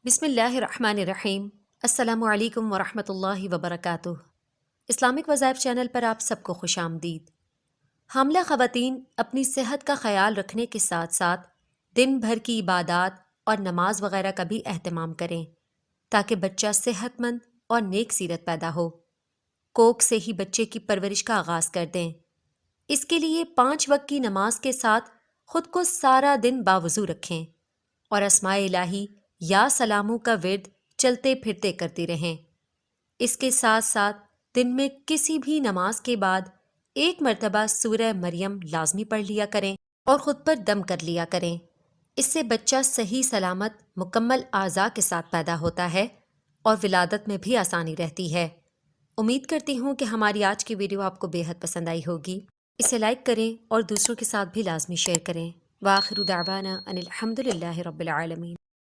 बिस्मिल्लाहिर्रहमानिर्रहीम। अस्सलामुअलैकुम वरहमतुल्लाहि वबरकातुह। इस्लामिक वज़ाइफ चैनल पर आप सबको खुश आमदीद। हामला ख़वातीन अपनी सेहत का ख़याल रखने के साथ साथ दिन भर की इबादात और नमाज वग़ैरह का भी अहतमाम करें ताकि बच्चा सेहतमंद और नेक सीरत पैदा हो। कोख से ही बच्चे की परवरिश का आगाज़ कर दें। इसके लिए 5 वक्त की नमाज के साथ खुद को सारा दिन बावज़ू रखें और अस्माए इलाही या सलामों का विर्द चलते फिरते करती रहें। इसके साथ साथ दिन में किसी भी नमाज के बाद 1 मरतबा सूरह मरियम लाजमी पढ़ लिया करें और ख़ुद पर दम कर लिया करें। इससे बच्चा सही सलामत मुकम्मल आज़ा के साथ पैदा होता है और विलादत में भी आसानी रहती है। उम्मीद करती हूँ कि हमारी आज की वीडियो आपको बेहद पसंद आई होगी। इसे लाइक करें और दूसरों के साथ भी लाजमी शेयर करें। व आखिरु दावाना अनिल हम्दुलिल्लाहि रब्बिल आलमीन।